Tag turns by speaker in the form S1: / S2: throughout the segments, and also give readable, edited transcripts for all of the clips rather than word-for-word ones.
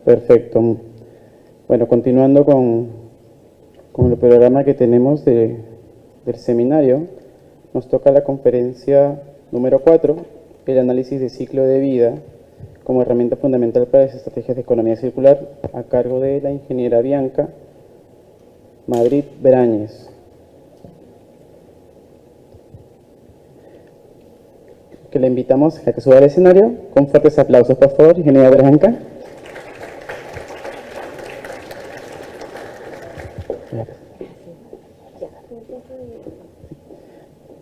S1: Perfecto. Bueno, continuando con el programa que tenemos del seminario, nos toca la conferencia número 4, el análisis de ciclo de vida como herramienta fundamental para las estrategias de economía circular, a cargo de la ingeniera Bianca Madrid Berañez. Que le invitamos a que suba al escenario con fuertes aplausos, por favor, ingeniera Bianca.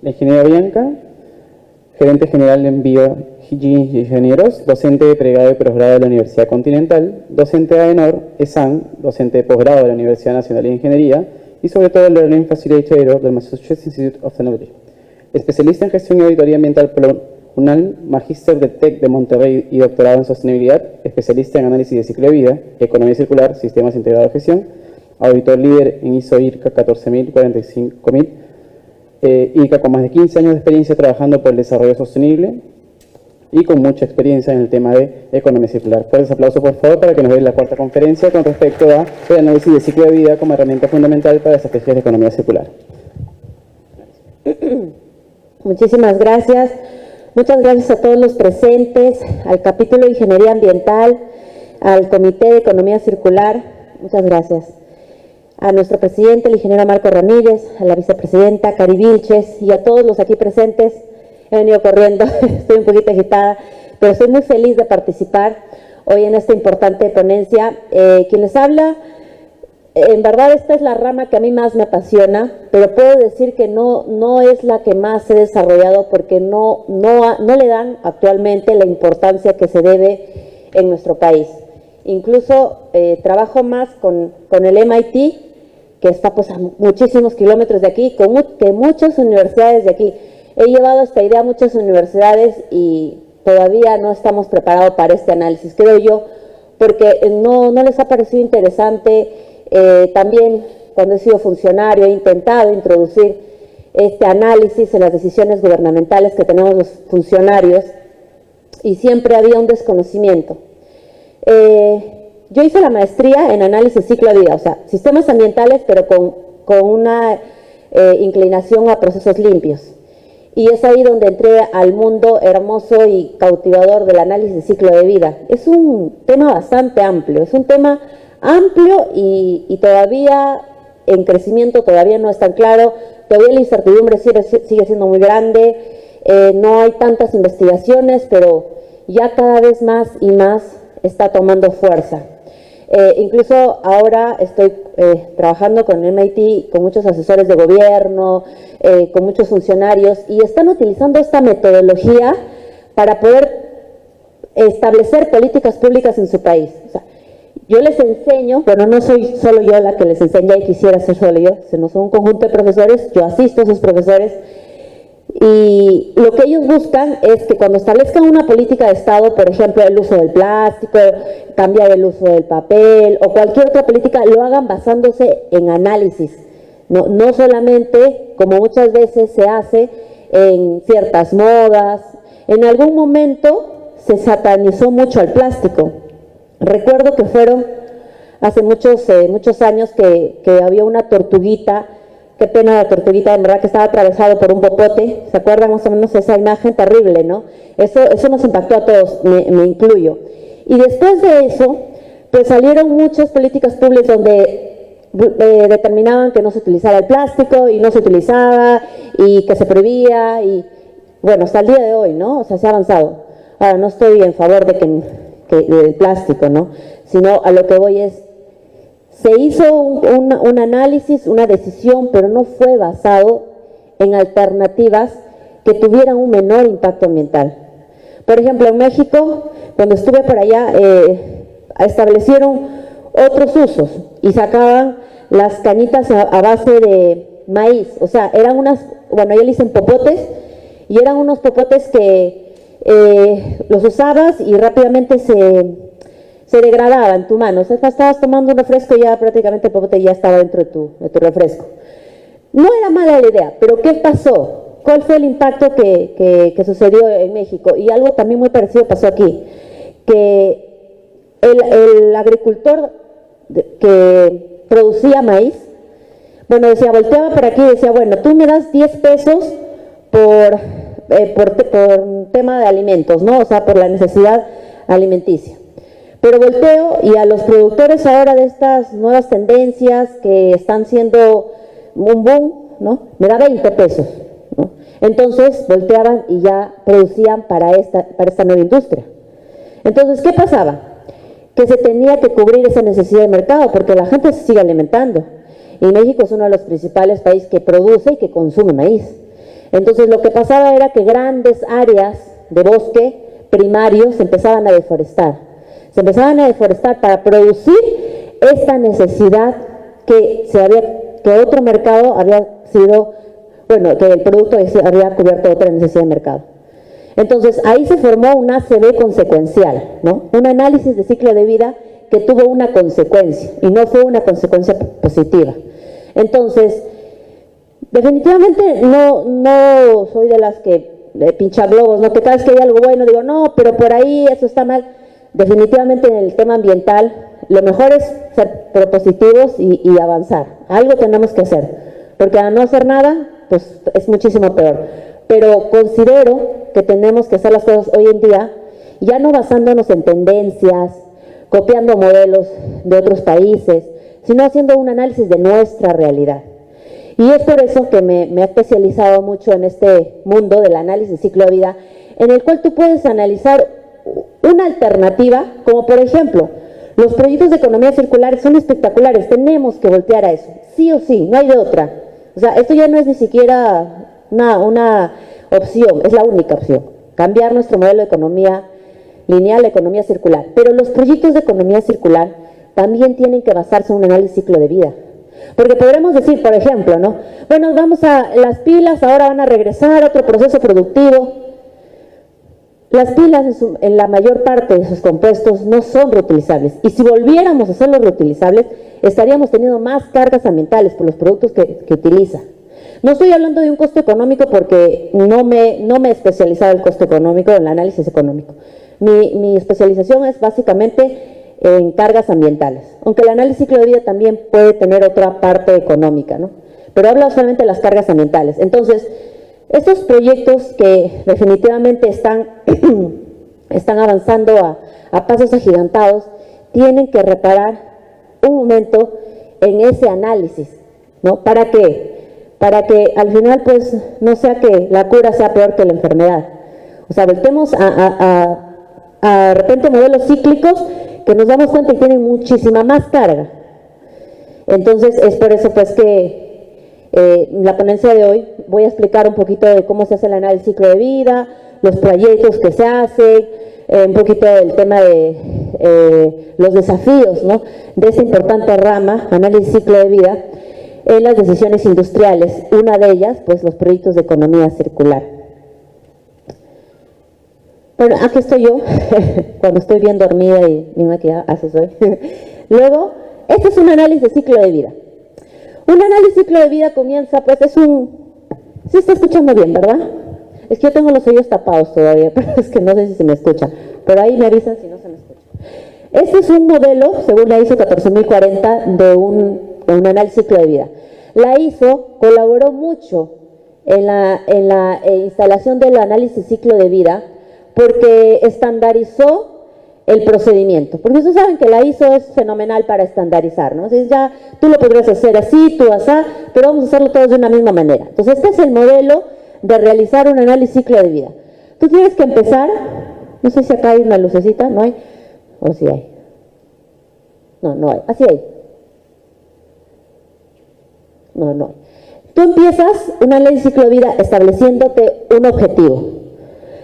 S1: La ingeniera Bianca, gerente general en Bioingenieros, docente de pregrado y posgrado de la Universidad Continental, docente de AENOR, ESAN, docente de posgrado de la Universidad Nacional de Ingeniería y sobre todo Learning Facilitator del Massachusetts Institute of Technology. Especialista en gestión y auditoría ambiental por UNAM, magíster de TEC de Monterrey y doctorado en sostenibilidad, especialista en análisis de ciclo de vida, economía circular, sistemas integrados de gestión, auditor líder en ISO IRCA 14000, 45000, IRCA con más de 15 años de experiencia trabajando por el desarrollo sostenible y con mucha experiencia en el tema de economía circular. Fuertes aplausos, por favor, para que nos dé la cuarta conferencia con respecto a el análisis de ciclo de vida como herramienta fundamental para las estrategias de economía circular.
S2: Muchísimas gracias. Muchas gracias a todos los presentes, al capítulo de Ingeniería Ambiental, al Comité de Economía Circular. Muchas gracias. A nuestro presidente, el ingeniero Marco Ramírez, a la vicepresidenta Cari Vilches y a todos los aquí presentes. He venido corriendo, estoy un poquito agitada, pero estoy muy feliz de participar hoy en esta importante ponencia. Quien les habla, en verdad esta es la rama que a mí más me apasiona, pero puedo decir que no es la que más he desarrollado porque no le dan actualmente la importancia que se debe en nuestro país. Incluso trabajo más con el MIT, que está pues a muchísimos kilómetros de aquí, que muchas universidades de aquí. He llevado esta idea a muchas universidades y todavía no estamos preparados para este análisis, creo yo, porque no les ha parecido interesante. También cuando he sido funcionario he intentado introducir este análisis en las decisiones gubernamentales que tenemos los funcionarios y siempre había un desconocimiento. Yo hice la maestría en análisis ciclo de vida, o sea, sistemas ambientales, pero con una inclinación a procesos limpios. Y es ahí donde entré al mundo hermoso y cautivador del análisis de ciclo de vida. Es un tema bastante amplio, es un tema amplio y todavía en crecimiento, todavía no es tan claro, todavía la incertidumbre sigue siendo muy grande, no hay tantas investigaciones, pero ya cada vez más y más está tomando fuerza. Incluso ahora estoy trabajando con el MIT, con muchos asesores de gobierno, con muchos funcionarios, y están utilizando esta metodología para poder establecer políticas públicas en su país. O sea, yo les enseño, pero no soy solo yo la que les enseña y quisiera ser solo yo, sino son un conjunto de profesores, yo asisto a esos profesores, y lo que ellos buscan es que cuando establezcan una política de Estado, por ejemplo, el uso del plástico, cambiar el uso del papel o cualquier otra política, lo hagan basándose en análisis, no solamente, como muchas veces se hace, en ciertas modas. En algún momento se satanizó mucho al plástico. Recuerdo que fueron hace muchos años que había una tortuguita. Qué pena la tortuguita, en verdad, que estaba atravesado por un popote. ¿Se acuerdan más o menos esa imagen terrible, no? Eso nos impactó a todos, me incluyo. Y después de eso, pues salieron muchas políticas públicas donde determinaban que no se utilizara el plástico y no se utilizaba y que se prohibía y bueno, hasta el día de hoy, ¿no? O sea, se ha avanzado. Ahora, no estoy en favor del plástico, ¿no? Sino a lo que voy es, se hizo un análisis, una decisión, pero no fue basado en alternativas que tuvieran un menor impacto ambiental. Por ejemplo, en México, cuando estuve por allá, establecieron otros usos y sacaban las cañitas a base de maíz. O sea, eran unas, bueno, ellos le dicen popotes, y eran unos popotes que los usabas y rápidamente se degradaba en tu mano. O sea, estabas tomando un refresco y ya prácticamente el popote ya estaba dentro de tu refresco. No era mala la idea, pero ¿qué pasó? ¿Cuál fue el impacto que sucedió en México? Y algo también muy parecido pasó aquí, que el agricultor que producía maíz, bueno, decía, volteaba por aquí y decía, bueno, tú me das 10 pesos por tema de alimentos, ¿no? O sea, por la necesidad alimenticia. Pero volteo y a los productores ahora de estas nuevas tendencias que están siendo un boom, ¿no? Me da 20 pesos, ¿no? Entonces volteaban y ya producían para esta nueva industria. Entonces, ¿qué pasaba? Que se tenía que cubrir esa necesidad de mercado porque la gente se sigue alimentando. Y México es uno de los principales países que produce y que consume maíz. Entonces, lo que pasaba era que grandes áreas de bosque primario se empezaban a deforestar. Se empezaban a deforestar para producir esta necesidad que otro mercado había sido, bueno, que el producto había cubierto otra necesidad de mercado. Entonces, ahí se formó un ACV consecuencial, ¿no? Un análisis de ciclo de vida que tuvo una consecuencia y no fue una consecuencia positiva. Entonces, definitivamente no soy de las que pincha globos, ¿no? Que cada vez que hay algo bueno digo, no, pero por ahí eso está mal. Definitivamente en el tema ambiental, lo mejor es ser propositivos y avanzar. Algo tenemos que hacer, porque a no hacer nada, pues es muchísimo peor. Pero considero que tenemos que hacer las cosas hoy en día, ya no basándonos en tendencias, copiando modelos de otros países, sino haciendo un análisis de nuestra realidad. Y es por eso que me he especializado mucho en este mundo del análisis de ciclo de vida, en el cual tú puedes analizar una alternativa, como por ejemplo, los proyectos de economía circular son espectaculares, tenemos que voltear a eso, sí o sí, no hay de otra. O sea, esto ya no es ni siquiera una opción, es la única opción, cambiar nuestro modelo de economía lineal a economía circular. Pero los proyectos de economía circular también tienen que basarse en un análisis de ciclo de vida. Porque podremos decir, por ejemplo, ¿no? Bueno, las pilas ahora van a regresar a otro proceso productivo. Las pilas en la mayor parte de sus compuestos no son reutilizables. Y si volviéramos a hacerlos reutilizables, estaríamos teniendo más cargas ambientales por los productos que utiliza. No estoy hablando de un costo económico porque no me he especializado en el costo económico, en el análisis económico. Mi especialización es básicamente en cargas ambientales, aunque el análisis ciclo de vida también puede tener otra parte económica, ¿no? Pero hablo solamente de las cargas ambientales. Entonces, estos proyectos que definitivamente están avanzando a pasos agigantados, tienen que reparar un momento en ese análisis, ¿no? ¿Para qué? Para que al final pues no sea que la cura sea peor que la enfermedad. O sea, voltemos de repente modelos cíclicos que nos damos cuenta que tienen muchísima más carga. Entonces es por eso pues que en la ponencia de hoy voy a explicar un poquito de cómo se hace el análisis ciclo de vida, los proyectos que se hacen, un poquito del tema de los desafíos, ¿no? De esa importante rama, análisis ciclo de vida, en las decisiones industriales. Una de ellas, pues los proyectos de economía circular. Bueno, aquí estoy yo, cuando estoy bien dormida y mi maquillada, así soy. Luego, este es un análisis de ciclo de vida. Un análisis de ciclo de vida comienza, pues sí está escuchando bien, ¿verdad? Es que yo tengo los oídos tapados todavía, pero es que no sé si se me escucha. Por ahí me avisan si no se me escucha. Este es un modelo, según la ISO 14040, de un análisis de ciclo de vida. La ISO colaboró mucho en la instalación del análisis de ciclo de vida porque estandarizó el procedimiento. Porque ustedes saben que la ISO es fenomenal para estandarizar, ¿no? Entonces ya tú lo podrías hacer así, tú así, pero vamos a hacerlo todos de una misma manera. Entonces este es el modelo de realizar un análisis de ciclo de vida. Tú tienes que empezar, no sé si acá hay una lucecita, ¿no hay? ¿O sí hay? No hay, así hay. No hay. Tú empiezas un análisis de ciclo de vida estableciéndote un objetivo.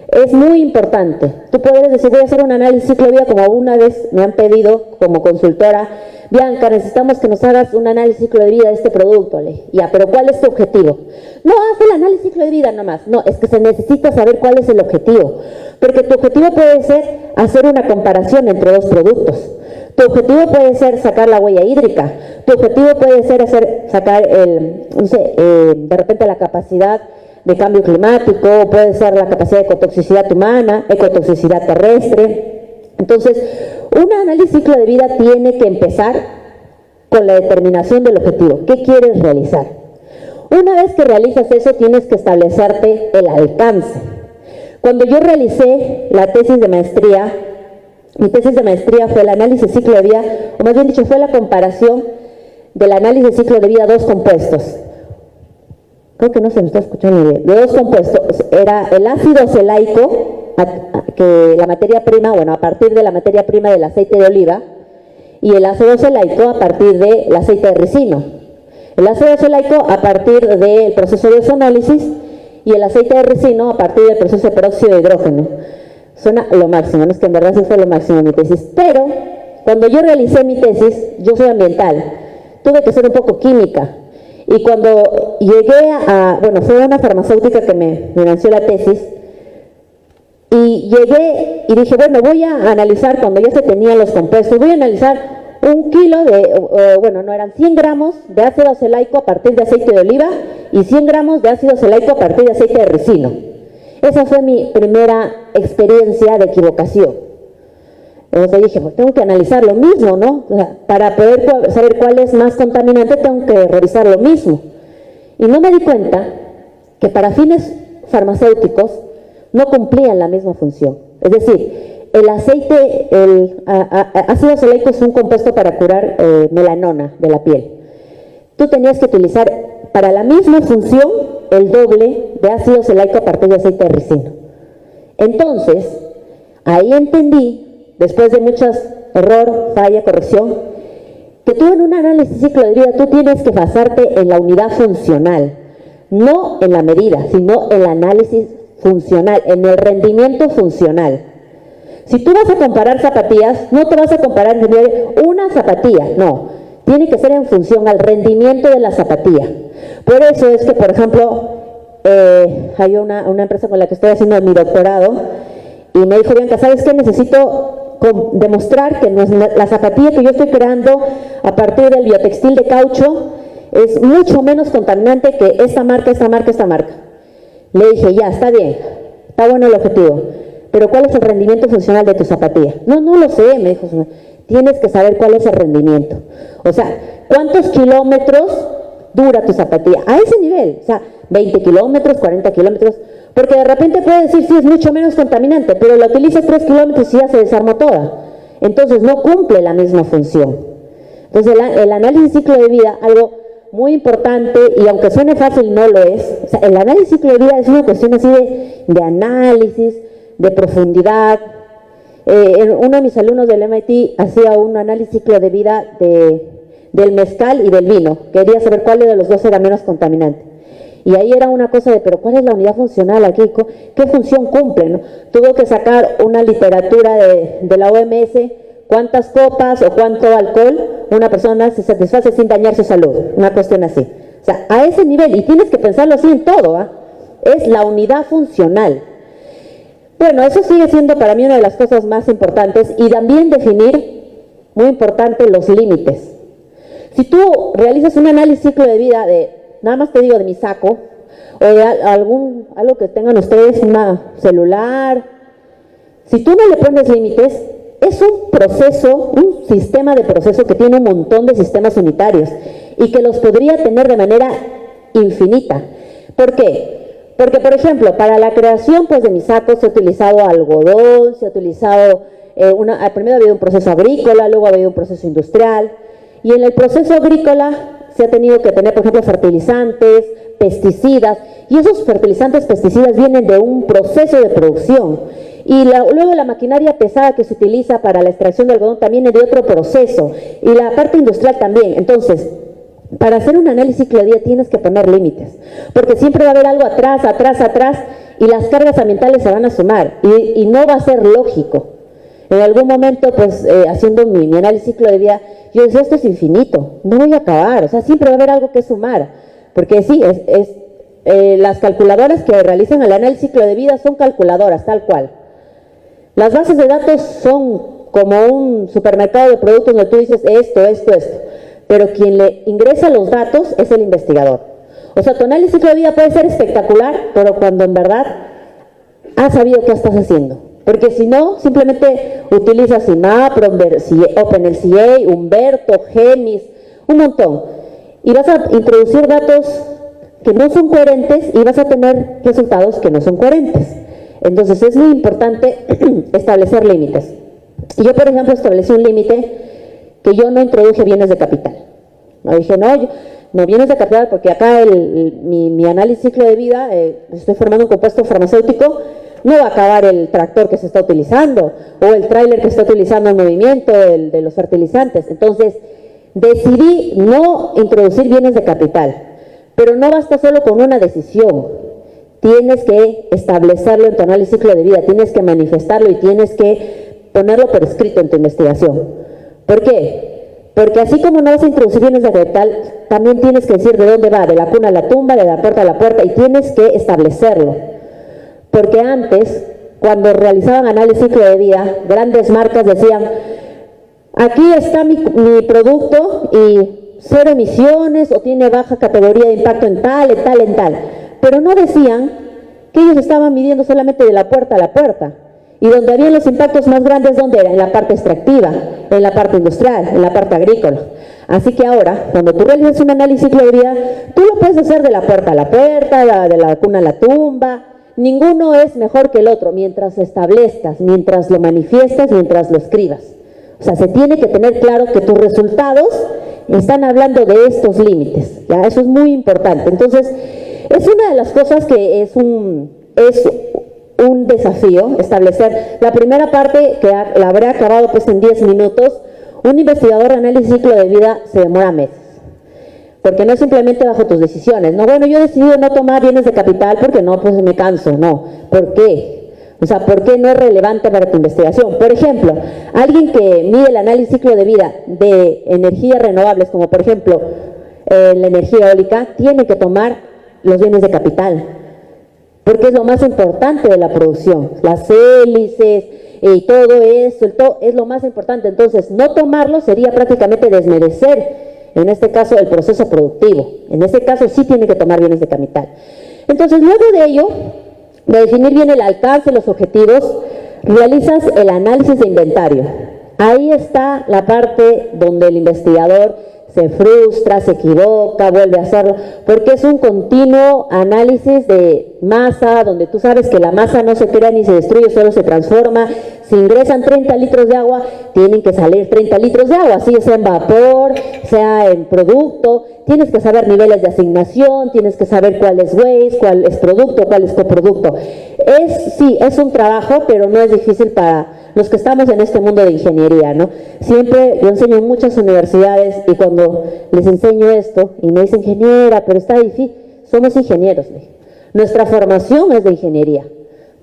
S2: Es muy importante. Tú puedes decir, voy a hacer un análisis de ciclo de vida, como una vez me han pedido como consultora, Bianca, necesitamos que nos hagas un análisis de ciclo de vida de este producto. Ya, pero ¿cuál es tu objetivo? No, haz el análisis de ciclo de vida nomás. No, es que se necesita saber cuál es el objetivo. Porque tu objetivo puede ser hacer una comparación entre dos productos. Tu objetivo puede ser sacar la huella hídrica. Tu objetivo puede ser sacar de repente la capacidad de cambio climático, puede ser la capacidad de ecotoxicidad humana, ecotoxicidad terrestre. Entonces, un análisis ciclo de vida tiene que empezar con la determinación del objetivo. ¿Qué quieres realizar? Una vez que realizas eso, tienes que establecerte el alcance. Cuando yo realicé la tesis de maestría, mi tesis de maestría fue el análisis ciclo de vida, o más bien dicho, fue la comparación del análisis ciclo de vida de dos compuestos. Creo que no se me está escuchando bien. De dos compuestos. Era el ácido acelaico, que la materia prima, bueno, a partir de la materia prima del aceite de oliva, y el ácido acelaico a partir del aceite de ricino. El ácido acelaico a partir del proceso de osonólisis y el aceite de ricino a partir del proceso de peróxido de hidrógeno. Suena lo máximo, no es que en verdad sí fue lo máximo en mi tesis, pero cuando yo realicé mi tesis, yo soy ambiental, tuve que hacer un poco química, y cuando llegué bueno, fue una farmacéutica que me financió la tesis, y llegué y dije, bueno, voy a analizar, cuando ya se tenían los compuestos, voy a analizar 1 kilo de, bueno, no eran 100 gramos de ácido acelaico a partir de aceite de oliva y 100 gramos de ácido acelaico a partir de aceite de ricino. Esa fue mi primera experiencia de equivocación. Entonces dije, pues tengo que analizar lo mismo, ¿no? O sea, para poder saber cuál es más contaminante, tengo que revisar lo mismo. Y no me di cuenta que para fines farmacéuticos no cumplían la misma función. Es decir, el aceite, el ácido acelaico es un compuesto para curar melanoma de la piel. Tú tenías que utilizar para la misma función el doble de ácido acelaico a partir de aceite de ricino. Entonces, ahí entendí, después de muchos error, falla, corrección, que tú en un análisis ciclo de vida tú tienes que basarte en la unidad funcional, no en la medida, sino en el análisis funcional, en el rendimiento funcional. Si tú vas a comparar zapatillas, no te vas a comparar una zapatilla, no, tiene que ser en función al rendimiento de la zapatilla. Por eso es que, por ejemplo, hay una empresa con la que estoy haciendo mi doctorado y me dijo, Bianca, ¿sabes qué? Necesito demostrar que la zapatilla que yo estoy creando a partir del biotextil de caucho es mucho menos contaminante que esta marca, esta marca, esta marca. Le dije, ya, está bien, está bueno el objetivo, pero ¿cuál es el rendimiento funcional de tu zapatilla? No lo sé, me dijo. Tienes que saber cuál es el rendimiento. O sea, ¿cuántos kilómetros dura tu zapatilla? A ese nivel, o sea, 20 kilómetros, 40 kilómetros, porque de repente puede decir, sí, es mucho menos contaminante, pero la utilizas 3 kilómetros y ya se desarmó toda. Entonces no cumple la misma función. Entonces el análisis ciclo de vida, algo muy importante, y aunque suene fácil, no lo es. O sea, el análisis ciclo de vida es una cuestión así de análisis, de profundidad. Uno de mis alumnos del MIT hacía un análisis ciclo de vida del mezcal y del vino. Quería saber cuál de los dos era menos contaminante. Y ahí era una cosa de, pero ¿cuál es la unidad funcional aquí? ¿Qué función cumple? ¿No? Tuvo que sacar una literatura de la OMS, cuántas copas o cuánto alcohol una persona se satisface sin dañar su salud. Una cuestión así. O sea, a ese nivel, y tienes que pensarlo así en todo, ¿eh? Es la unidad funcional. Bueno, eso sigue siendo para mí una de las cosas más importantes, y también definir, muy importante, los límites. Si tú realizas un análisis ciclo de vida nada más te digo de mi saco, o de algo que tengan ustedes, una celular, si tú no le pones límites, es un proceso, un sistema de proceso que tiene un montón de sistemas unitarios y que los podría tener de manera infinita. ¿Por qué? Porque, por ejemplo, para la creación pues, de mis sacos se ha utilizado algodón, se ha utilizado, primero ha habido un proceso agrícola, luego ha habido un proceso industrial, y en el proceso agrícola se ha tenido que tener, por ejemplo, fertilizantes, pesticidas, y esos fertilizantes, pesticidas vienen de un proceso de producción. Y luego la maquinaria pesada que se utiliza para la extracción de algodón también es de otro proceso, y la parte industrial también. Entonces, para hacer un análisis ciclo de vida tienes que poner límites, porque siempre va a haber algo atrás, y las cargas ambientales se van a sumar, y no va a ser lógico. En algún momento, pues, haciendo mi análisis ciclo de vida, yo decía, esto es infinito, no voy a acabar, o sea, siempre va a haber algo que sumar, porque sí, las calculadoras que realizan el análisis ciclo de vida son calculadoras, tal cual. Las bases de datos son como un supermercado de productos donde tú dices esto, pero quien le ingresa los datos es el investigador. O sea, tu análisis ciclo de vida puede ser espectacular, pero cuando en verdad has sabido qué estás haciendo. Porque si no, simplemente utilizas IMAP, OpenLCA, Humberto, GEMIS, un montón. Y vas a introducir datos que no son coherentes y vas a tener resultados que no son coherentes. Entonces es muy importante establecer límites. Y yo, por ejemplo, establecí un límite que yo no introduje bienes de capital. No dije, no bienes de capital porque acá mi análisis ciclo de vida, estoy formando un compuesto farmacéutico, no va a acabar el tractor que se está utilizando o el tráiler que está utilizando en movimiento, el de los fertilizantes. Entonces, decidí no introducir bienes de capital, pero no basta solo con una decisión. Tienes que establecerlo en tu análisis ciclo de vida, tienes que manifestarlo y tienes que ponerlo por escrito en tu investigación. ¿Por qué? Porque así como no vas a introducir bienes de capital, también tienes que decir de dónde va, de la cuna a la tumba, de la puerta a la puerta, y tienes que establecerlo. Porque antes, cuando realizaban análisis ciclo de vida, grandes marcas decían, aquí está mi producto y 0 emisiones o tiene baja categoría de impacto en tal. Pero no decían que ellos estaban midiendo solamente de la puerta a la puerta. Y donde habían los impactos más grandes, ¿dónde era? En la parte extractiva, en la parte industrial, en la parte agrícola. Así que ahora, cuando tú realizas un análisis ciclo de vida, tú lo puedes hacer de la puerta a la puerta, de la cuna a la tumba. Ninguno es mejor que el otro, mientras establezcas, mientras lo manifiestas, mientras lo escribas. O sea, se tiene que tener claro que tus resultados están hablando de estos límites, ¿ya? Eso es muy importante. Entonces, es una de las cosas que es un desafío establecer. La primera parte, que la habré acabado pues en 10 minutos, un investigador de análisis ciclo de vida se demora meses. Porque no es simplemente bajo tus decisiones. No, bueno, yo he decidido no tomar bienes de capital porque no, pues me canso. No. ¿Por qué? O sea, ¿por qué no es relevante para tu investigación? Por ejemplo, alguien que mide el análisis ciclo de vida de energías renovables, como por ejemplo la energía eólica, tiene que tomar los bienes de capital. Porque es lo más importante de la producción. Las hélices y todo eso, es lo más importante. Entonces, no tomarlo sería prácticamente desmerecer, en este caso, el proceso productivo. En este caso sí tiene que tomar bienes de capital. Entonces, luego de ello, de definir bien el alcance, los objetivos, realizas el análisis de inventario. Ahí está la parte donde el investigador se frustra, se equivoca, vuelve a hacerlo, porque es un continuo análisis de masa, donde tú sabes que la masa no se crea ni se destruye, solo se transforma. Si ingresan 30 litros de agua, tienen que salir 30 litros de agua, así sea en vapor, sea en producto. Tienes que saber niveles de asignación, tienes que saber cuál es waste, cuál es producto, cuál es coproducto. Sí, es un trabajo, pero no es difícil para los que estamos en este mundo de ingeniería, ¿no? Siempre yo enseño en muchas universidades y cuando les enseño esto y me dicen, ingeniera, pero está difícil, somos ingenieros. Nuestra formación es de ingeniería.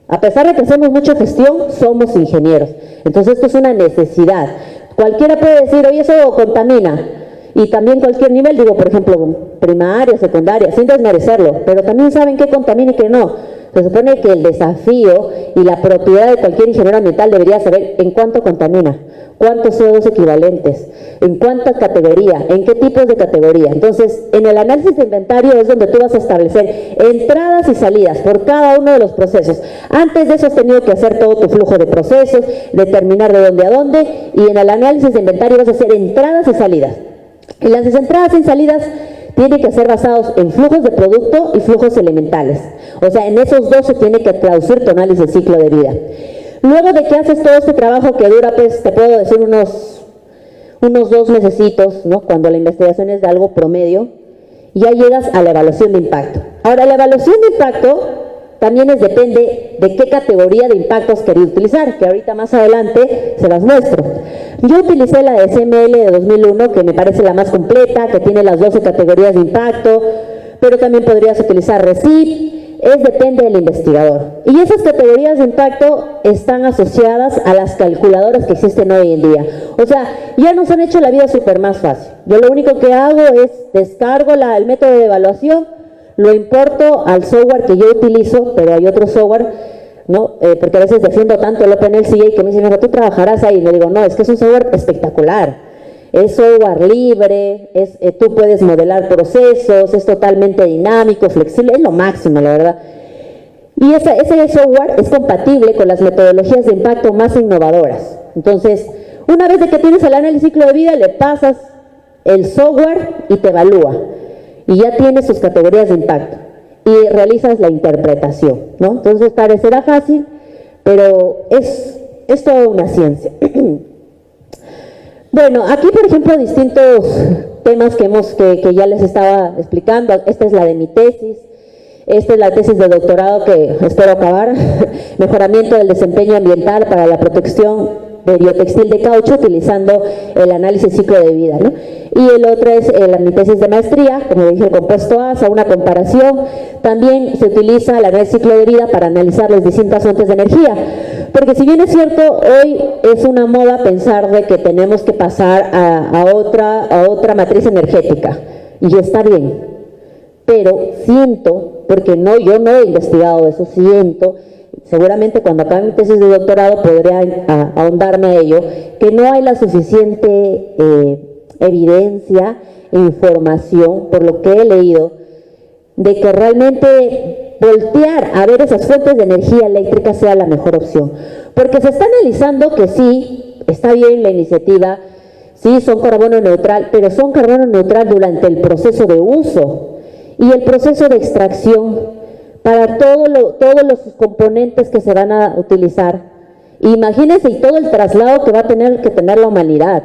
S2: A pesar de que hacemos mucha gestión, somos ingenieros. Entonces esto es una necesidad. Cualquiera puede decir, oye, eso contamina. Y también cualquier nivel, digo, por ejemplo, primaria, secundaria, sin desmerecerlo, pero también saben qué contamina y qué no. Se supone que el desafío y la propiedad de cualquier ingeniero ambiental debería saber en cuánto contamina, cuántos CO2 equivalentes, en cuánta categoría, en qué tipos de categoría. Entonces, en el análisis de inventario es donde tú vas a establecer entradas y salidas por cada uno de los procesos. Antes de eso has tenido que hacer todo tu flujo de procesos, determinar de dónde a dónde, y en el análisis de inventario vas a hacer entradas y salidas. Y las entradas y salidas tienen que ser basados en flujos de producto y flujos elementales. O sea, en esos dos se tiene que traducir tu análisis de ciclo de vida. Luego de que haces todo este trabajo que dura, pues te puedo decir unos 2 mesecitos, ¿no? Cuando la investigación es de algo promedio, ya llegas a la evaluación de impacto. Ahora, la evaluación de impacto también depende de qué categoría de impactos quería utilizar, que ahorita más adelante se las muestro. Yo utilicé la de SML de 2001, que me parece la más completa, que tiene las 12 categorías de impacto, pero también podrías utilizar RECIP, depende del investigador. Y esas categorías de impacto están asociadas a las calculadoras que existen hoy en día. O sea, ya nos han hecho la vida súper más fácil. Yo lo único que hago es descargo el método de evaluación, lo importo al software que yo utilizo, pero hay otro software, ¿no? Porque a veces defiendo tanto el OpenLCA que me dicen, no, tú trabajarás ahí. Y le digo, no, es que es un software espectacular. Es software libre, tú puedes modelar procesos, es totalmente dinámico, flexible, es lo máximo, la verdad. Y ese software es compatible con las metodologías de impacto más innovadoras. Entonces, una vez de que tienes el análisis ciclo de vida, le pasas el software y te evalúa. Y ya tienes sus categorías de impacto. Y realizas la interpretación, ¿no? Entonces, parecerá fácil, pero es toda una ciencia. Bueno, aquí, por ejemplo, distintos temas que ya les estaba explicando. Esta es la de mi tesis. Esta es la tesis de doctorado que espero acabar. Mejoramiento del desempeño ambiental para la protección de biotextil de caucho utilizando el análisis ciclo de vida, ¿no? Y el otro es mi tesis de maestría, como dije, el compuesto ASA, una comparación. También se utiliza el análisis ciclo de vida para analizar las distintas fuentes de energía. Porque si bien es cierto, hoy es una moda pensar de que tenemos que pasar a otra matriz energética. Y está bien. Pero siento, porque yo no he investigado eso, siento, seguramente cuando acabe mi tesis de doctorado podré ahondarme a ello, que no hay la suficiente evidencia e información, por lo que he leído, de que realmente voltear a ver esas fuentes de energía eléctrica sea la mejor opción. Porque se está analizando que sí, está bien la iniciativa, sí son carbono neutral, pero son carbono neutral durante el proceso de uso y el proceso de extracción para todos los componentes que se van a utilizar. Imagínense y todo el traslado que va a tener que tener la humanidad.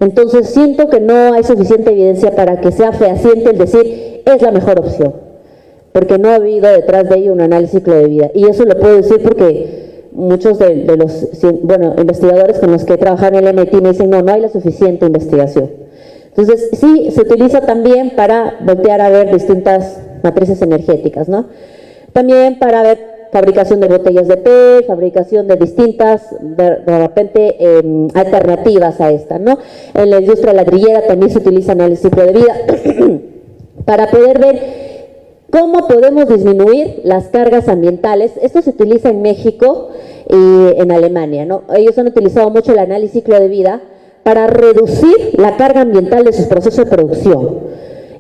S2: Entonces siento que no hay suficiente evidencia para que sea fehaciente el decir es la mejor opción, porque no ha habido detrás de ello un análisis ciclo de vida. Y eso lo puedo decir porque muchos de los investigadores con los que he trabajado en el MIT me dicen no hay la suficiente investigación. Entonces sí, se utiliza también para voltear a ver distintas matrices energéticas, ¿no? También para ver fabricación de botellas de PET, fabricación de distintas, de repente, alternativas a esta, ¿no? En la industria ladrillera también se utiliza análisis ciclo de vida para poder ver cómo podemos disminuir las cargas ambientales. Esto se utiliza en México y en Alemania, ¿no? Ellos han utilizado mucho el análisis ciclo de vida para reducir la carga ambiental de sus procesos de producción.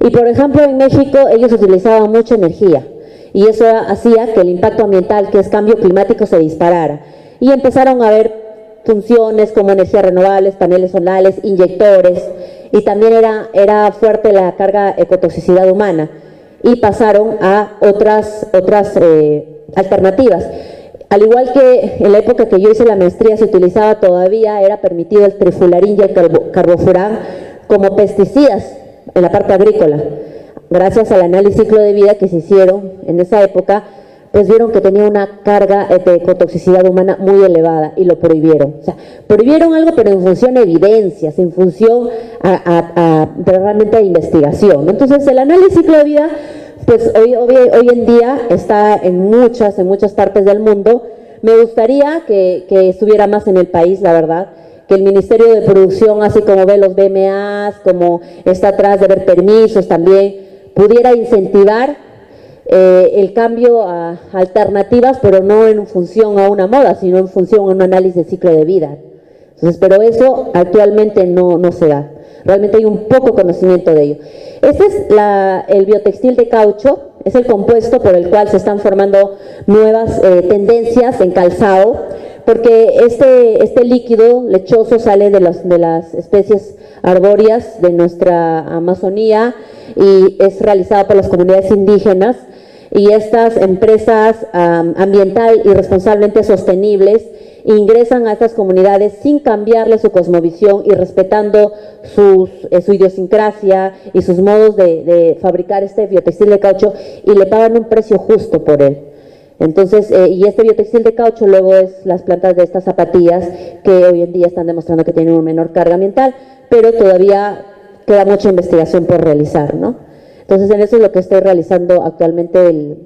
S2: Y por ejemplo en México ellos utilizaban mucha energía y eso hacía que el impacto ambiental, que es cambio climático, se disparara. Y empezaron a ver funciones como energías renovables, paneles solares, inyectores, y también era fuerte la carga ecotoxicidad humana. Y pasaron a otras alternativas. Al igual que en la época que yo hice la maestría se utilizaba todavía, era permitido el trifularín y el carbofurán como pesticidas en la parte agrícola. Gracias al análisis ciclo de vida que se hicieron en esa época, pues vieron que tenía una carga de ecotoxicidad humana muy elevada y lo prohibieron. O sea, prohibieron algo pero en función de evidencias, en función realmente de investigación. Entonces el análisis ciclo de vida pues hoy en día está en muchas partes del mundo. Me gustaría que estuviera más en el país, la verdad, que el Ministerio de Producción, así como ve los BMAs, como está atrás de ver permisos también, pudiera incentivar el cambio a alternativas, pero no en función a una moda, sino en función a un análisis de ciclo de vida. Entonces, pero eso actualmente no se da. Realmente hay un poco conocimiento de ello. Este es el biotextil de caucho, es el compuesto por el cual se están formando nuevas tendencias en calzado, porque este líquido lechoso sale de las especies arbóreas de nuestra Amazonía y es realizado por las comunidades indígenas, y estas empresas ambiental y responsablemente sostenibles ingresan a estas comunidades sin cambiarle su cosmovisión y respetando su idiosincrasia y sus modos de fabricar este biotextil de caucho, y le pagan un precio justo por él. Entonces, y este biotextil de caucho luego es las plantas de estas zapatillas que hoy en día están demostrando que tienen una menor carga ambiental, pero todavía queda mucha investigación por realizar, ¿no? Entonces, en eso es lo que estoy realizando actualmente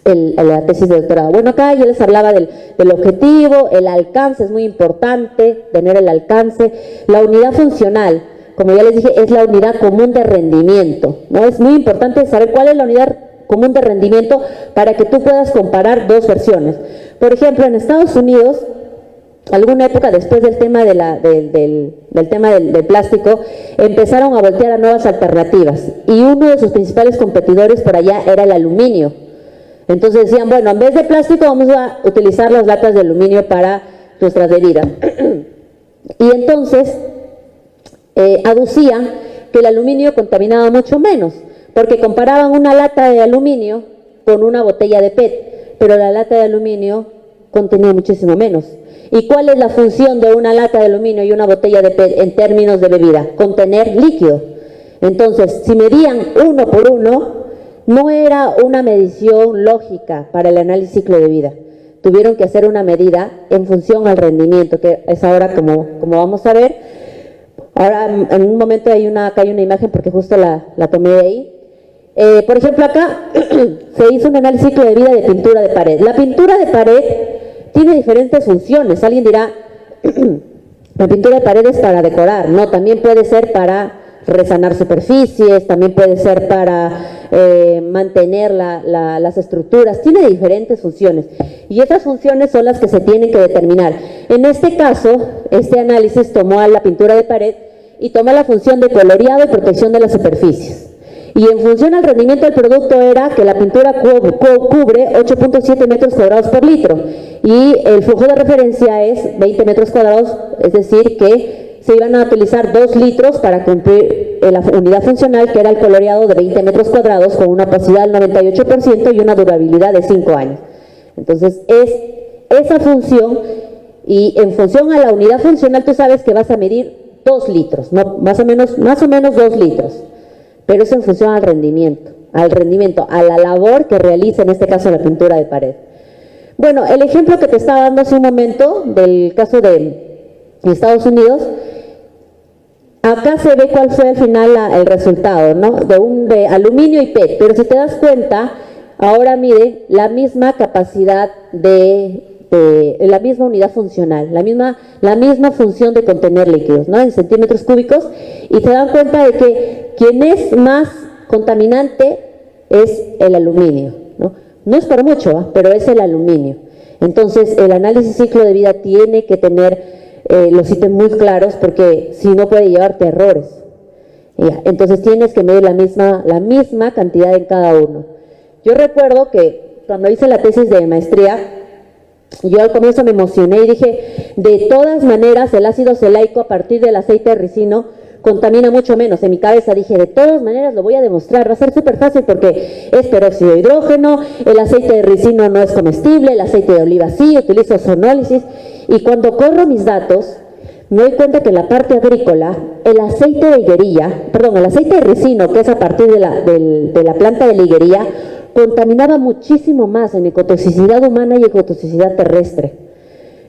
S2: la tesis de doctorado. Bueno, acá yo les hablaba del objetivo, el alcance es muy importante, tener el alcance, la unidad funcional, como ya les dije, es la unidad común de rendimiento, ¿no? Es muy importante saber cuál es la unidad común de rendimiento para que tú puedas comparar dos versiones. Por ejemplo, en Estados Unidos, alguna época después del tema del plástico, empezaron a voltear a nuevas alternativas y uno de sus principales competidores por allá era el aluminio. Entonces decían, bueno, en vez de plástico vamos a utilizar las latas de aluminio para nuestras bebidas. Y entonces aducían que el aluminio contaminaba mucho menos, porque comparaban una lata de aluminio con una botella de PET, pero la lata de aluminio contenía muchísimo menos. ¿Y cuál es la función de una lata de aluminio y una botella de PET en términos de bebida? Contener líquido. Entonces, si medían uno por uno, no era una medición lógica para el análisis ciclo de vida. Tuvieron que hacer una medida en función al rendimiento, que es ahora como vamos a ver. Ahora, en un momento acá hay una imagen porque justo la tomé de ahí. Por ejemplo, acá se hizo un análisis ciclo de vida de pintura de pared. La pintura de pared tiene diferentes funciones. Alguien dirá, la pintura de pared es para decorar. No, también puede ser para resanar superficies, también puede ser para mantener las estructuras. Tiene diferentes funciones. Y esas funciones son las que se tienen que determinar. En este caso, este análisis tomó a la pintura de pared y toma la función de coloreado y protección de las superficies. Y en función al rendimiento del producto era que la pintura cubre 8.7 metros cuadrados por litro y el flujo de referencia es 20 metros cuadrados, es decir que se iban a utilizar 2 litros para cumplir la unidad funcional, que era el coloreado de 20 metros cuadrados con una opacidad del 98% y una durabilidad de 5 años. Entonces es esa función, y en función a la unidad funcional tú sabes que vas a medir 2 litros, ¿no? más o menos 2 litros. Pero es en función al rendimiento, a la labor que realiza en este caso la pintura de pared. Bueno, el ejemplo que te estaba dando hace un momento del caso de Estados Unidos, acá se ve cuál fue al final el resultado, ¿no? De aluminio y PET, pero si te das cuenta, ahora mide la misma capacidad la misma unidad funcional, la misma función de contener líquidos, ¿no? En centímetros cúbicos, y se dan cuenta de que quien es más contaminante es el aluminio, ¿no? No es por mucho, pero es el aluminio. Entonces, el análisis ciclo de vida tiene que tener los ítems muy claros, porque si no puede llevarte errores. Entonces, tienes que medir la misma cantidad en cada uno. Yo recuerdo que cuando hice la tesis de maestría, yo al comienzo me emocioné y dije, de todas maneras el ácido celaico a partir del aceite de ricino contamina mucho menos. En mi cabeza dije, de todas maneras lo voy a demostrar, va a ser súper fácil porque es peróxido de hidrógeno, el aceite de ricino no es comestible, el aceite de oliva sí, utilizo sonólisis. Y cuando corro mis datos, me doy cuenta que en la parte agrícola, el aceite de ricino, que es a partir de la planta de la higuería, contaminaba muchísimo más en ecotoxicidad humana y ecotoxicidad terrestre.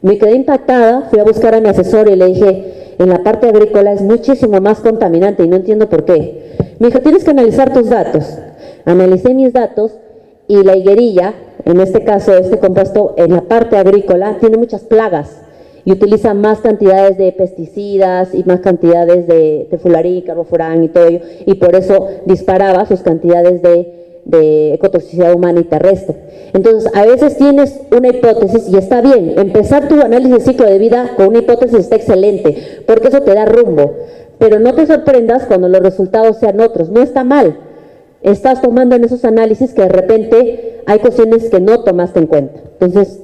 S2: Me quedé impactada, fui a buscar a mi asesor y le dije, en la parte agrícola es muchísimo más contaminante y no entiendo por qué. Me dijo, tienes que analizar tus datos. Analicé mis datos y la higuerilla, en este caso este compuesto en la parte agrícola, tiene muchas plagas y utiliza más cantidades de pesticidas y más cantidades de tefularín, carbofurán y todo ello, y por eso disparaba sus cantidades de ecotoxicidad humana y terrestre. Entonces, a veces tienes una hipótesis y está bien. Empezar tu análisis de ciclo de vida con una hipótesis está excelente, porque eso te da rumbo. Pero no te sorprendas cuando los resultados sean otros. No está mal. Estás tomando en esos análisis que de repente hay cuestiones que no tomaste en cuenta. Entonces,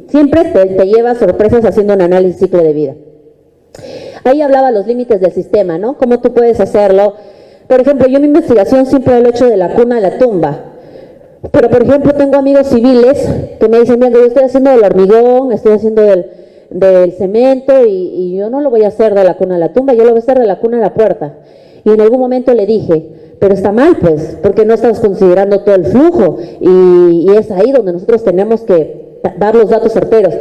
S2: siempre te llevas sorpresas haciendo un análisis de ciclo de vida. Ahí hablaba los límites del sistema, ¿no? Cómo tú puedes hacerlo. Por ejemplo, yo en mi investigación siempre he hecho de la cuna a la tumba. Pero, por ejemplo, tengo amigos civiles que me dicen, mira, yo estoy haciendo del hormigón, estoy haciendo del cemento y yo no lo voy a hacer de la cuna a la tumba, yo lo voy a hacer de la cuna a la puerta. Y en algún momento le dije, pero está mal, pues, porque no estás considerando todo el flujo y es ahí donde nosotros tenemos que dar los datos certeros.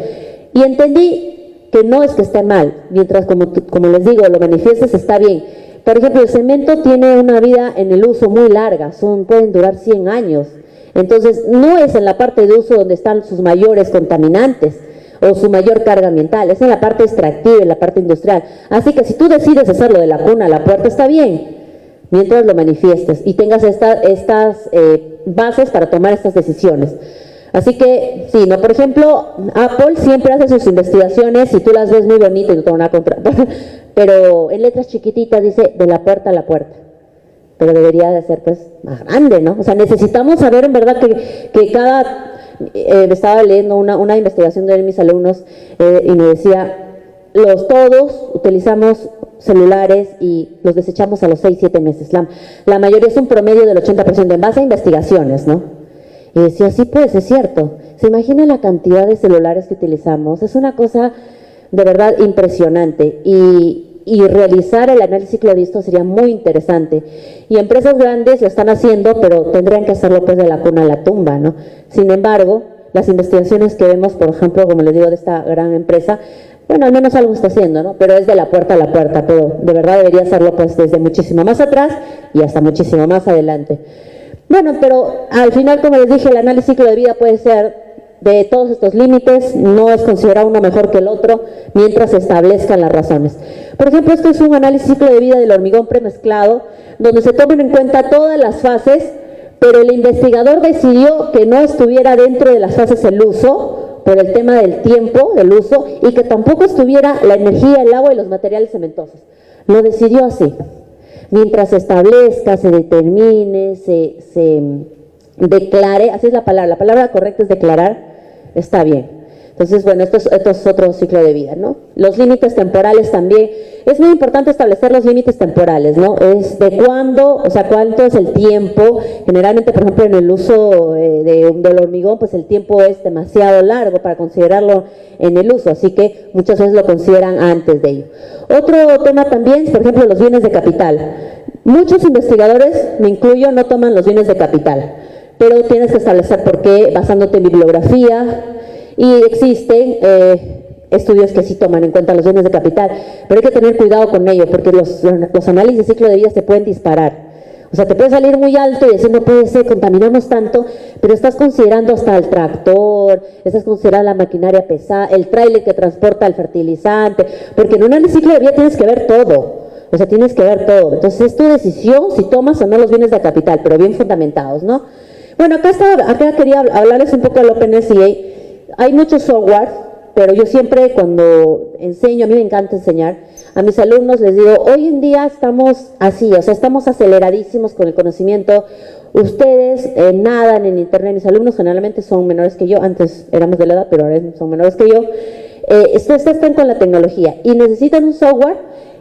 S2: Y entendí que no es que esté mal, mientras, como les digo, lo manifiestes está bien. Por ejemplo, el cemento tiene una vida en el uso muy larga, pueden durar 100 años. Entonces, no es en la parte de uso donde están sus mayores contaminantes o su mayor carga ambiental, es en la parte extractiva, en la parte industrial. Así que si tú decides hacerlo de la cuna a la puerta, está bien, mientras lo manifiestes y tengas estas bases para tomar estas decisiones. Así que, sí, ¿no? Por ejemplo, Apple siempre hace sus investigaciones y tú las ves muy bonitas y no tengo nada contra, pero en letras chiquititas dice de la puerta a la puerta. pero debería de ser pues más grande, ¿no? O sea, necesitamos saber en verdad que cada, estaba leyendo una investigación de mis alumnos y me decía, todos utilizamos celulares y los desechamos a los 6-7 meses. La mayoría es un promedio del 80% en base a investigaciones, ¿no? Y decía, sí, pues, es cierto. ¿Se imagina la cantidad de celulares que utilizamos? Es una cosa de verdad impresionante y realizar el análisis ciclo de vida sería muy interesante. Y empresas grandes lo están haciendo, pero tendrían que hacerlo pues de la cuna a la tumba, ¿no? Sin embargo, las investigaciones que vemos, por ejemplo, como les digo, de esta gran empresa, bueno, al menos algo está haciendo, ¿no? Pero es de la puerta a la puerta, pero de verdad debería hacerlo pues desde muchísimo más atrás y hasta muchísimo más adelante. Bueno, pero al final, como les dije, el análisis ciclo de vida puede ser de todos estos límites, no es considerado uno mejor que el otro mientras se establezcan las razones. Por ejemplo, esto es un análisis ciclo de vida del hormigón premezclado, donde se toman en cuenta todas las fases, pero el investigador decidió que no estuviera dentro de las fases el uso, por el tema del tiempo, del uso, y que tampoco estuviera la energía, el agua y los materiales cementosos. Lo decidió así. Mientras se establezca, se determine, se declare, así es la palabra correcta es declarar, está bien. Entonces, bueno, esto es otro ciclo de vida, ¿no? Los límites temporales también. Es muy importante establecer los límites temporales, ¿no? Es de cuándo, o sea, cuánto es el tiempo. Generalmente, por ejemplo, en el uso del hormigón, pues el tiempo es demasiado largo para considerarlo en el uso, así que muchas veces lo consideran antes de ello. Otro tema también, por ejemplo, los bienes de capital. Muchos investigadores, me incluyo, no toman los bienes de capital, pero tienes que establecer por qué, basándote en bibliografía, y existen estudios que sí toman en cuenta los bienes de capital, pero hay que tener cuidado con ello, porque los análisis de ciclo de vida se pueden disparar. O sea, te puede salir muy alto y decir, no puede ser, contaminamos tanto, pero estás considerando hasta el tractor, estás considerando la maquinaria pesada, el tráiler que transporta el fertilizante, porque en un análisis de ciclo de vida tienes que ver todo. O sea, tienes que ver todo. Entonces, es tu decisión si tomas o no los bienes de capital, pero bien fundamentados, ¿no? Bueno, acá quería hablarles un poco del OpenSCA. Hay muchos software, pero yo siempre cuando enseño, a mí me encanta enseñar, a mis alumnos les digo, hoy en día estamos así, o sea, estamos aceleradísimos con el conocimiento. Ustedes nadan en internet, mis alumnos generalmente son menores que yo, antes éramos de la edad, pero ahora son menores que yo. Están con la tecnología y necesitan un software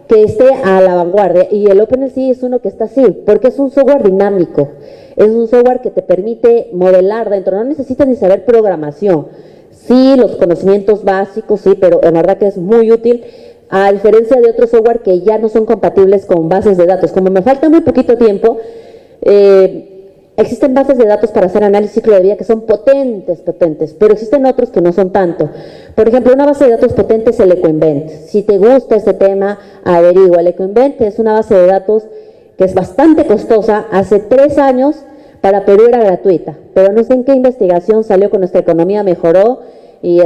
S2: que esté a la vanguardia, y el OpenSCA es uno que está así, porque es un software dinámico, es un software que te permite modelar dentro, no necesitas ni saber programación. Sí, los conocimientos básicos, sí, pero en verdad que es muy útil, a diferencia de otros software que ya no son compatibles con bases de datos. Como me falta muy poquito tiempo, existen bases de datos para hacer análisis ciclo de vida que son potentes, pero existen otros que no son tanto. Por ejemplo, una base de datos potente es el EcoInvent. Si te gusta este tema, averigua. El EcoInvent es una base de datos que es bastante costosa. Hace 3 años para Perú era gratuita, pero no sé en qué investigación salió con nuestra economía, mejoró y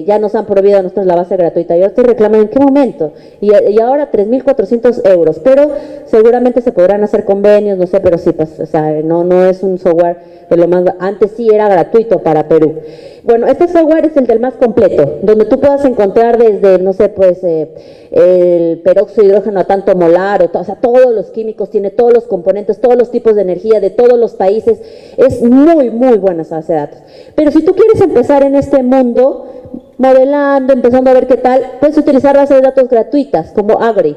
S2: ya nos han prohibido a nosotros la base gratuita. Yo estoy reclamando en qué momento, y ahora 3.400 euros, pero seguramente se podrán hacer convenios, no sé, pero sí, pues, o sea, no es un software de lo más, antes sí era gratuito para Perú. Bueno, este software es el del más completo, donde tú puedas encontrar desde, no sé, pues, el peróxido de hidrógeno a tanto molar, o sea, todos los químicos, tiene todos los componentes, todos los tipos de energía de todos los países. Es muy, muy buena esa base de datos. Pero si tú quieres empezar en este mundo, modelando, empezando a ver qué tal, puedes utilizar bases de datos gratuitas, como Agri.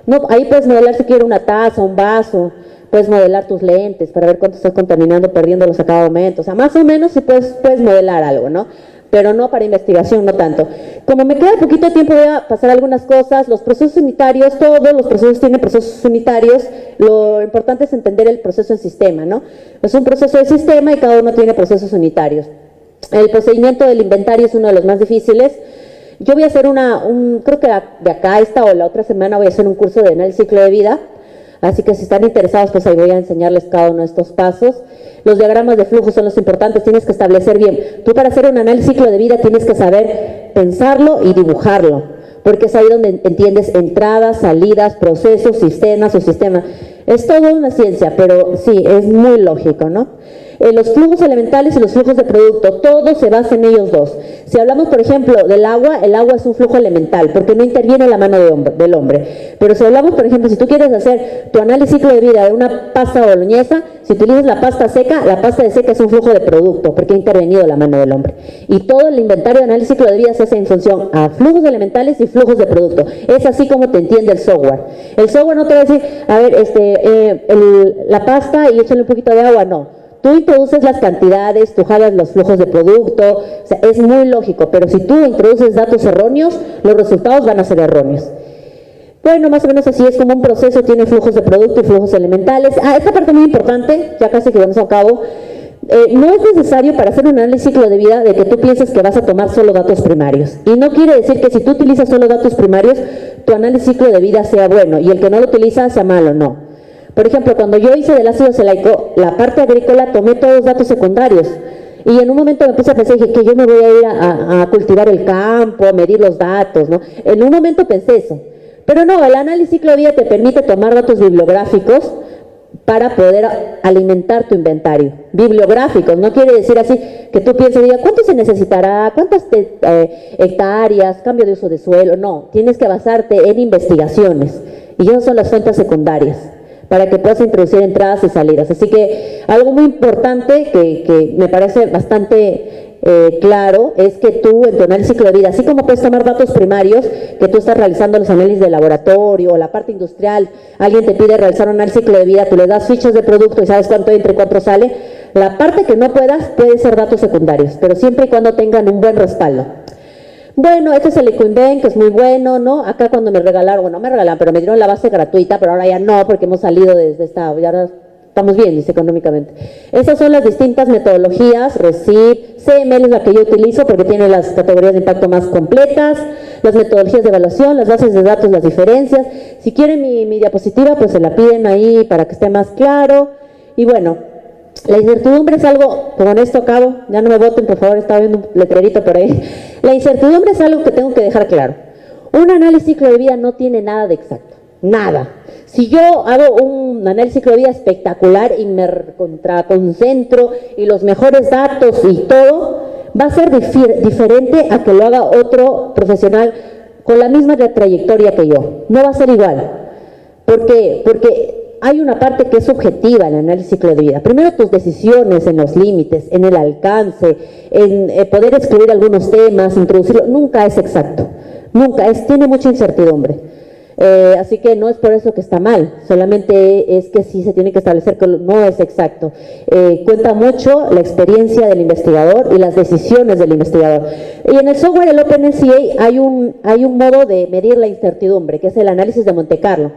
S2: No, ahí puedes modelar si quieres una taza, un vaso, puedes modelar tus lentes para ver cuánto estás contaminando, perdiéndolos a cada momento. O sea, más o menos sí puedes modelar algo, ¿no? Pero no para investigación, no tanto. Como me queda poquito tiempo, voy a pasar algunas cosas. Los procesos unitarios, todos los procesos tienen procesos unitarios. Lo importante es entender el proceso en sistema, ¿no? Es un proceso de sistema y cada uno tiene procesos unitarios. El procedimiento del inventario es uno de los más difíciles. Yo voy a hacer creo que de acá esta o la otra semana voy a hacer un curso de análisis ciclo de vida. Así que si están interesados, pues ahí voy a enseñarles cada uno de estos pasos. Los diagramas de flujo son los importantes, tienes que establecer bien. Tú para hacer un análisis ciclo de vida tienes que saber pensarlo y dibujarlo, porque es ahí donde entiendes entradas, salidas, procesos, sistemas o sistemas. Es toda una ciencia, pero sí, es muy lógico, ¿no? Los flujos elementales y los flujos de producto, todo se basa en ellos dos. Si hablamos, por ejemplo, del agua, el agua es un flujo elemental, porque no interviene la mano del hombre. Pero si hablamos, por ejemplo, si tú quieres hacer tu análisis ciclo de vida de una pasta boloñesa, si utilizas la pasta de seca es un flujo de producto, porque ha intervenido la mano del hombre. Y todo el inventario de análisis ciclo de vida se hace en función a flujos elementales y flujos de producto. Es así como te entiende el software. El software no te va a decir, a ver, la pasta y échale un poquito de agua, no. Tú introduces las cantidades, tú jalas los flujos de producto, o sea, es muy lógico, pero si tú introduces datos erróneos, los resultados van a ser erróneos. Bueno, más o menos así es como un proceso, tiene flujos de producto y flujos elementales. Esta parte muy importante, ya casi que vamos a cabo, no es necesario para hacer un análisis ciclo de vida de que tú pienses que vas a tomar solo datos primarios. Y no quiere decir que si tú utilizas solo datos primarios, tu análisis ciclo de vida sea bueno y el que no lo utiliza sea malo, no. Por ejemplo, cuando yo hice del ácido acelaico, la parte agrícola, tomé todos los datos secundarios. Y en un momento me puse a pensar, dije, que yo me voy a ir a cultivar el campo, a medir los datos, ¿no? En un momento pensé eso. Pero no, el análisis ciclo de vida te permite tomar datos bibliográficos para poder alimentar tu inventario. Bibliográficos, no quiere decir así que tú pienses, diga, ¿cuánto se necesitará? ¿Cuántas hectáreas? ¿Cambio de uso de suelo? No, tienes que basarte en investigaciones. Y esas son las fuentes secundarias, para que puedas introducir entradas y salidas. Así que algo muy importante que me parece bastante claro es que tú en tu análisis ciclo de vida, así como puedes tomar datos primarios, que tú estás realizando los análisis de laboratorio o la parte industrial, alguien te pide realizar un análisis ciclo de vida, tú le das fichas de producto y sabes cuánto entra y cuánto sale, la parte que no puedas puede ser datos secundarios, pero siempre y cuando tengan un buen respaldo. Bueno, este es el Ecoinven, que es muy bueno, ¿no? Acá cuando me regalaron, bueno, no me regalaron, pero me dieron la base gratuita, pero ahora ya no, porque hemos salido desde esta, ya ahora estamos bien, dice, económicamente. Esas son las distintas metodologías, RECIP, CML es la que yo utilizo porque tiene las categorías de impacto más completas, las metodologías de evaluación, las bases de datos, las diferencias. Si quieren mi diapositiva, pues se la piden ahí para que esté más claro. Y bueno, la incertidumbre es algo, con esto acabo, ya no me voten, por favor, estaba viendo un letrerito por ahí. La incertidumbre es algo que tengo que dejar claro. Un análisis ciclo de vida no tiene nada de exacto, nada. Si yo hago un análisis ciclo de vida espectacular y me contraconcentro y los mejores datos y todo, va a ser diferente a que lo haga otro profesional con la misma trayectoria que yo. No va a ser igual. ¿Por qué? Porque hay una parte que es subjetiva en el análisis ciclo de vida. Primero, tus decisiones en los límites, en el alcance, en poder excluir algunos temas, introducirlo, nunca es exacto. Nunca, tiene mucha incertidumbre. Así que no es por eso que está mal, solamente es que sí se tiene que establecer que no es exacto. Cuenta mucho la experiencia del investigador y las decisiones del investigador. Y en el software del OpenSCA hay un modo de medir la incertidumbre, que es el análisis de Monte Carlo,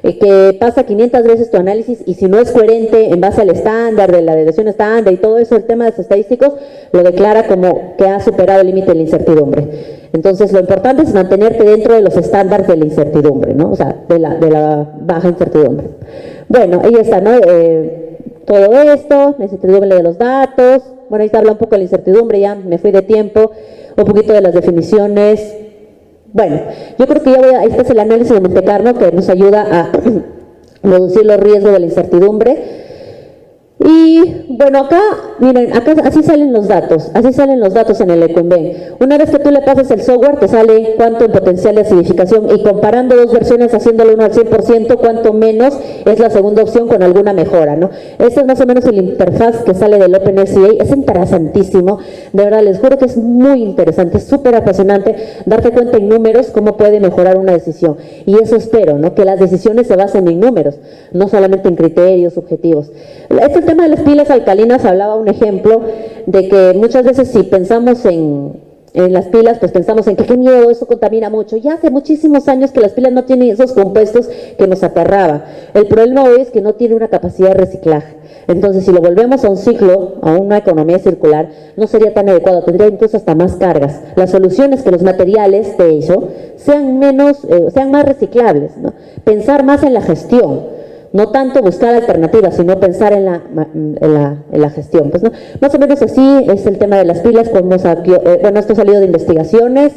S2: que pasa 500 veces tu análisis y si no es coherente en base al estándar, de la desviación estándar y todo eso, el tema de los estadísticos, lo declara como que ha superado el límite de la incertidumbre. Entonces, lo importante es mantenerte dentro de los estándares de la incertidumbre, ¿no? O sea, de la baja incertidumbre. Bueno, ahí está, ¿no? Todo esto, la incertidumbre de los datos. Bueno, ahí está, habla un poco de la incertidumbre, ya me fui de tiempo, un poquito de las definiciones. Bueno, yo creo que ya este es el análisis de Monte Carlo que nos ayuda a reducir los riesgos de la incertidumbre. Y bueno, acá, miren, acá así salen los datos en el Ecoinven. Una vez que tú le pasas el software, te sale cuánto en potencial de acidificación y comparando dos versiones, haciéndolo uno al 100%, cuánto menos es la segunda opción con alguna mejora, ¿no? Esta es más o menos el interfaz que sale del OpenSCA, es interesantísimo, de verdad les juro que es muy interesante, es súper apasionante darte cuenta en números cómo puede mejorar una decisión. Y eso espero, ¿no? Que las decisiones se basen en números, no solamente en criterios subjetivos. El tema de las pilas alcalinas hablaba un ejemplo de que muchas veces si pensamos en las pilas, pues pensamos en que qué miedo, eso contamina mucho. Ya hace muchísimos años que las pilas no tienen esos compuestos que nos aterraba. El problema hoy es que no tiene una capacidad de reciclaje. Entonces, si lo volvemos a un ciclo, a una economía circular, no sería tan adecuado, tendría incluso hasta más cargas. La solución es que los materiales de eso sean más reciclables, ¿no? Pensar más en la gestión. No tanto buscar alternativas, sino pensar en la gestión. Pues, ¿no? Más o menos así es el tema de las pilas. Bueno, esto ha salido de investigaciones.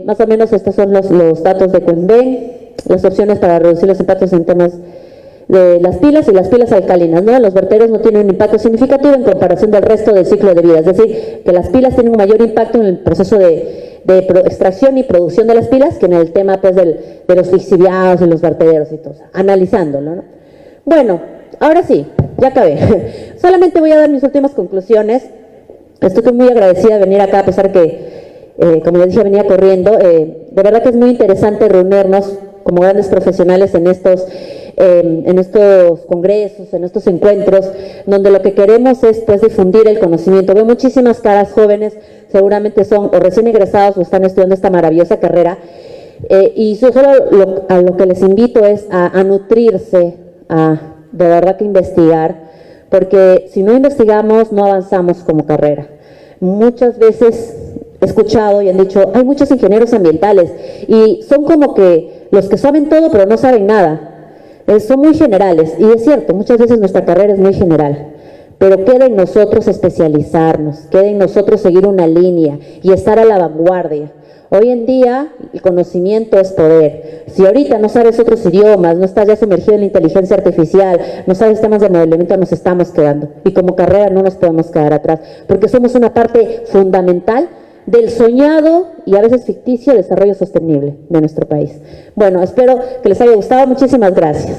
S2: Más o menos estos son los datos de Ecoinven, las opciones para reducir los impactos en temas de las pilas y las pilas alcalinas, ¿no? Los vertederos no tienen un impacto significativo en comparación del resto del ciclo de vida, es decir, que las pilas tienen un mayor impacto en el proceso de extracción y producción de las pilas que en el tema pues de los lixiviados y los vertederos y todo, analizándolo, ¿no? Bueno, ahora sí, ya acabé. Solamente voy a dar mis últimas conclusiones. Estoy muy agradecida de venir acá a pesar que, como les dije, venía corriendo. De verdad que es muy interesante reunirnos como grandes profesionales en estos congresos, en estos encuentros, donde lo que queremos es pues difundir el conocimiento. Veo muchísimas caras jóvenes, seguramente son o recién egresados o están estudiando esta maravillosa carrera, y solo a lo que les invito es a nutrirse, a de verdad que investigar, porque si no investigamos no avanzamos como carrera. Muchas veces he escuchado y han dicho, hay muchos ingenieros ambientales y son como que los que saben todo pero no saben nada. Son muy generales, y es cierto, muchas veces nuestra carrera es muy general, pero queda en nosotros especializarnos, queda en nosotros seguir una línea y estar a la vanguardia. Hoy en día el conocimiento es poder. Si ahorita no sabes otros idiomas, no estás ya sumergido en la inteligencia artificial, no sabes temas de modelamiento, nos estamos quedando. Y como carrera no nos podemos quedar atrás, porque somos una parte fundamental del soñado y a veces ficticio desarrollo sostenible de nuestro país. Bueno, espero que les haya gustado. Muchísimas gracias.